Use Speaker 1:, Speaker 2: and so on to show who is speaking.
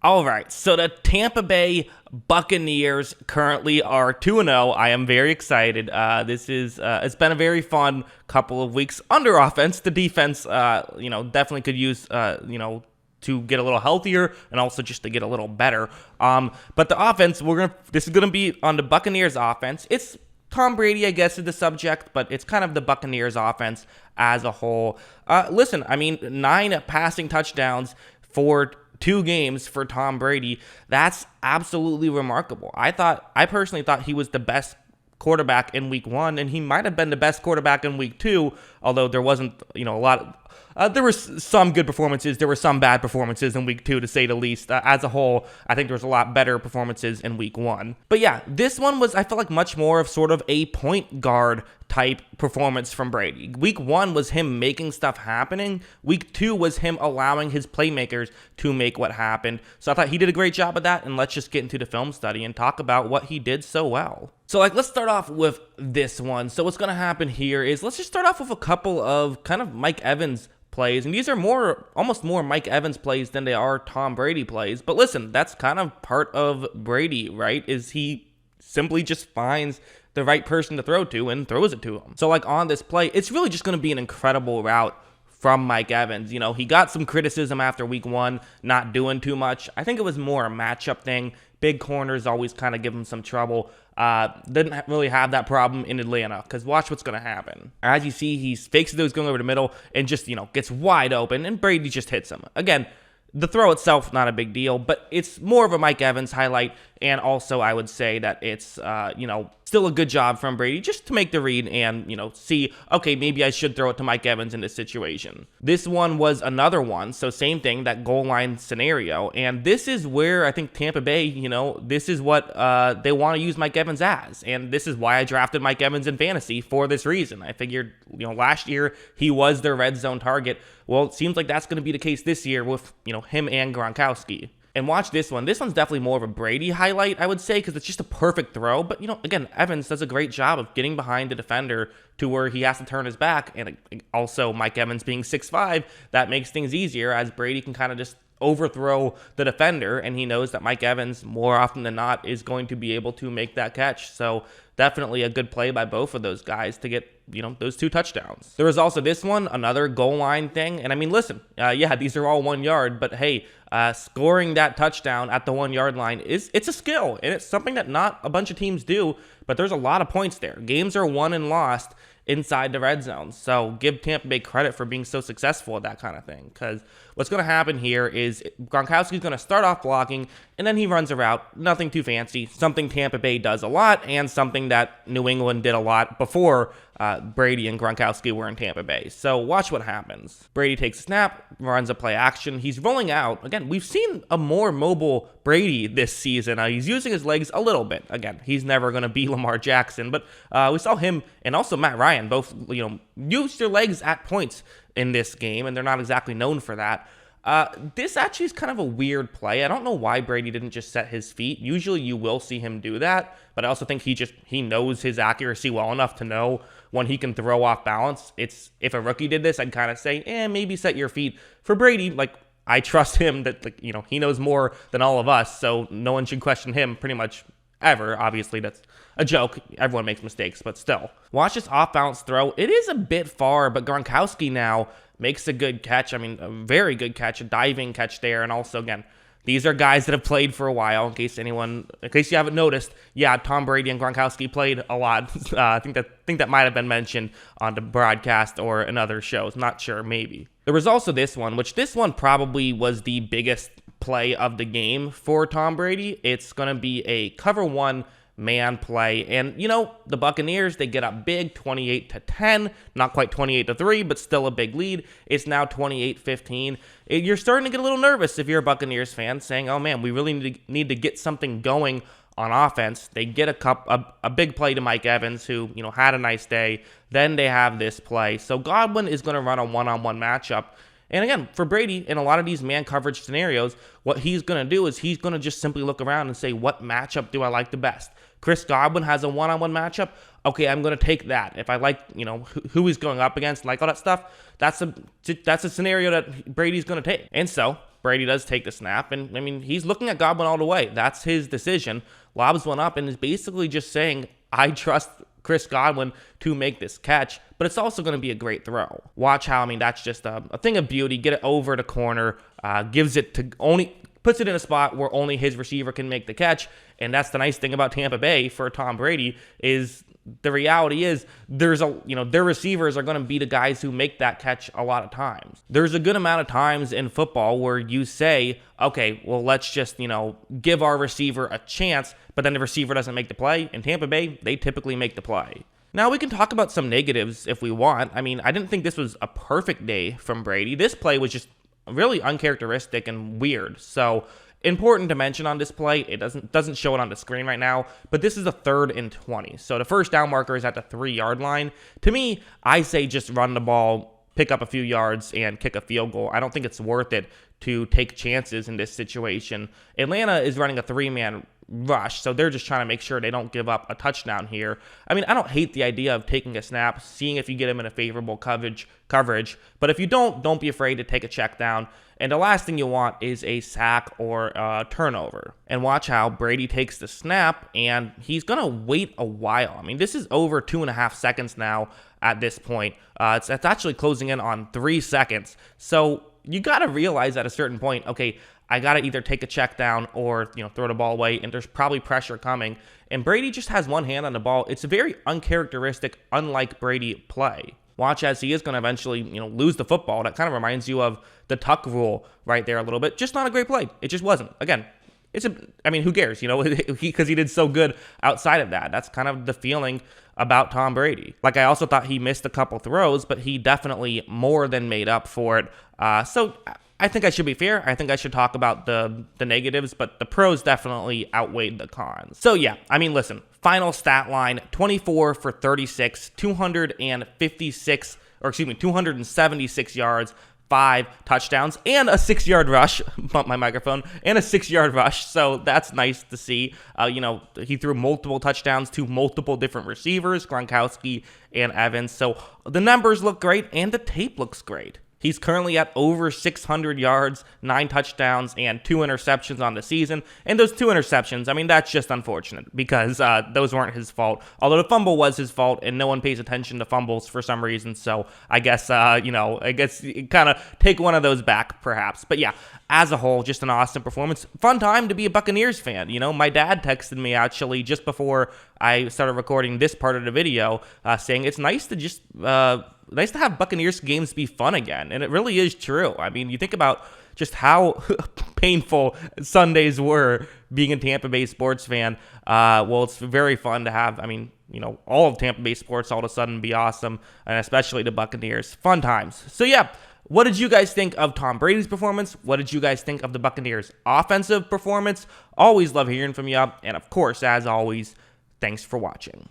Speaker 1: All right, so the Tampa Bay Buccaneers currently are 2-0. I am very excited. It's been a very fun couple of weeks under offense. The defense, definitely could use, to get a little healthier and also just to get a little better. But the offense, this is gonna be on the Buccaneers offense. It's Tom Brady, I guess, is the subject, but it's kind of the Buccaneers offense as a whole. Listen, I mean, 9 passing touchdowns for 2 games for Tom Brady. That's absolutely remarkable. I personally thought he was the best quarterback in week 1, and he might have been the best quarterback in week 2, although there wasn't, a lot. There were some good performances. There were some bad performances in week 2, to say the least. As a whole, I think there was a lot better performances in week 1. But yeah, this one was, I felt like, much more of sort of a point guard type performance from Brady. Week 1 was him making stuff happening. Week 2 was him allowing his playmakers to make what happened. So I thought he did a great job of that, and let's just get into the film study and talk about what he did so well. So let's start off with this one. So what's going to happen here is let's just start off with a couple of kind of Mike Evans plays, and these are almost more Mike Evans plays than they are Tom Brady plays. But listen, that's kind of part of Brady, right? Is he simply just finds the right person to throw to and throws it to him. So on this play, it's really just going to be an incredible route from Mike Evans. He got some criticism after week 1, not doing too much. I think it was more a matchup thing. Big corners always kind of give him some trouble. Didn't really have that problem in Atlanta, because watch what's going to happen. As you see, he fakes those going over the middle and just, gets wide open, and Brady just hits him. Again, the throw itself, not a big deal, but it's more of a Mike Evans highlight, and also I would say that it's, still a good job from Brady just to make the read and, see, okay, maybe I should throw it to Mike Evans in this situation. This one was another one, so same thing, that goal line scenario, and this is where I think Tampa Bay, this is what they want to use Mike Evans as, and this is why I drafted Mike Evans in fantasy for this reason. I figured, last year he was their red zone target. Well, it seems like that's going to be the case this year with, him and Gronkowski. And watch this one. This one's definitely more of a Brady highlight, I would say, because it's just a perfect throw. But, again, Evans does a great job of getting behind the defender to where he has to turn his back. And also, Mike Evans being 6'5", that makes things easier, as Brady can kind of just overthrow the defender, and he knows that Mike Evans, more often than not, is going to be able to make that catch. So definitely a good play by both of those guys to get, those 2 touchdowns. There was also this one, another goal line thing. And I mean, listen, these are all 1 yard, but hey, scoring that touchdown at the 1 yard line it's a skill, and it's something that not a bunch of teams do, but there's a lot of points there. Games are won and lost inside the red zone. So give Tampa Bay credit for being so successful at that kind of thing, because what's going to happen here is Gronkowski's going to start off blocking, and then he runs a route. Nothing too fancy. Something Tampa Bay does a lot, and something that New England did a lot before Brady and Gronkowski were in Tampa Bay. So watch what happens. Brady takes a snap, runs a play action. He's rolling out. Again, we've seen a more mobile Brady this season. He's using his legs a little bit. Again, he's never going to be Lamar Jackson, but we saw him and also Matt Ryan both, use their legs at points in this game, and they're not exactly known for that. This actually is kind of a weird play. I don't know why Brady didn't just set his feet. Usually you will see him do that, but I also think he knows his accuracy well enough to know when he can throw off balance. If a rookie did this, I'd kind of say, maybe set your feet. For Brady, I trust him that, he knows more than all of us, so no one should question him pretty much ever. Obviously, that's a joke. Everyone makes mistakes, but still. Watch this off-balance throw. It is a bit far, but Gronkowski now makes a good catch. I mean, a very good catch, a diving catch there. And also, again, these are guys that have played for a while, in case you haven't noticed. Yeah, Tom Brady and Gronkowski played a lot. I think that might have been mentioned on the broadcast or in other shows. Not sure, maybe. There was also this one, which this one probably was the biggest play of the game for Tom Brady. It's going to be a cover 1 man play, and the Buccaneers, they get up big, 28-10, not quite 28-3, but still a big lead. It's now 28-15. You're starting to get a little nervous if you're a Buccaneers fan, saying, oh man, we really need to get something going on offense. They get a big play to Mike Evans, who had a nice day. Then they have this play, so Godwin is going to run a one-on-one matchup. And again, for Brady, in a lot of these man coverage scenarios, what he's going to do is he's going to just simply look around and say, what matchup do I like the best? Chris Godwin has a one-on-one matchup. Okay, I'm going to take that. If I like, who he's going up against, like all that stuff, that's a scenario that Brady's going to take. And so Brady does take the snap, and I mean, he's looking at Godwin all the way. That's his decision. Lobs one up and is basically just saying, I trust Chris Godwin to make this catch, but it's also going to be a great throw. Watch how, I mean, that's just a thing of beauty. Get it over the corner, gives it to puts it in a spot where only his receiver can make the catch. And that's the nice thing about Tampa Bay for Tom Brady is the reality is their receivers are going to be the guys who make that catch a lot of times. There's a good amount of times in football where you say, okay, well, let's just, give our receiver a chance, but then the receiver doesn't make the play. In Tampa Bay, they typically make the play. Now, we can talk about some negatives if we want. I mean, I didn't think this was a perfect day from Brady. This play was just really uncharacteristic and weird. So, important to mention on this play, it doesn't show it on the screen right now, but this is a 3rd and 20. So the first down marker is at the 3-yard line. To me, I say just run the ball, pick up a few yards, and kick a field goal. I don't think it's worth it to take chances in this situation. Atlanta is running a 3-man rush, so they're just trying to make sure they don't give up a touchdown here. I mean, I don't hate the idea of taking a snap, seeing if you get him in a favorable coverage, but if you don't be afraid to take a check down. And the last thing you want is a sack or a turnover. And watch how Brady takes the snap, and he's going to wait a while. I mean, this is over 2.5 seconds now at this point. It's actually closing in on 3 seconds. So you got to realize at a certain point, okay, I got to either take a check down or, throw the ball away, and there's probably pressure coming. And Brady just has one hand on the ball. It's a very uncharacteristic, unlike Brady play. Watch as he is going to eventually, lose the football. That kind of reminds you of the tuck rule right there a little bit. Just not a great play. It just wasn't. Again, who cares, because he did so good outside of that. That's kind of the feeling about Tom Brady. Like, I also thought he missed a couple throws, but he definitely more than made up for it. So I think I should be fair. I think I should talk about the negatives, but the pros definitely outweighed the cons. So yeah, I mean, listen, final stat line, 24 for 36, 276 yards, 5 touchdowns, and a 6-yard rush. Bump my microphone. And a 6-yard rush. So that's nice to see. He threw multiple touchdowns to multiple different receivers, Gronkowski and Evans. So the numbers look great, and the tape looks great. He's currently at over 600 yards, 9 touchdowns, and 2 interceptions on the season. And those 2 interceptions, I mean, that's just unfortunate because those weren't his fault. Although the fumble was his fault, and no one pays attention to fumbles for some reason. So I guess, you kind of take one of those back, perhaps. But yeah, as a whole, just an awesome performance. Fun time to be a Buccaneers fan. My dad texted me actually just before I started recording this part of the video, saying it's nice to just nice to have Buccaneers games be fun again. And it really is true. I mean, you think about just how painful Sundays were being a Tampa Bay sports fan. Well, it's very fun to have, all of Tampa Bay sports all of a sudden be awesome, and especially the Buccaneers. Fun times. So yeah, what did you guys think of Tom Brady's performance? What did you guys think of the Buccaneers' offensive performance? Always love hearing from you. And of course, as always, thanks for watching.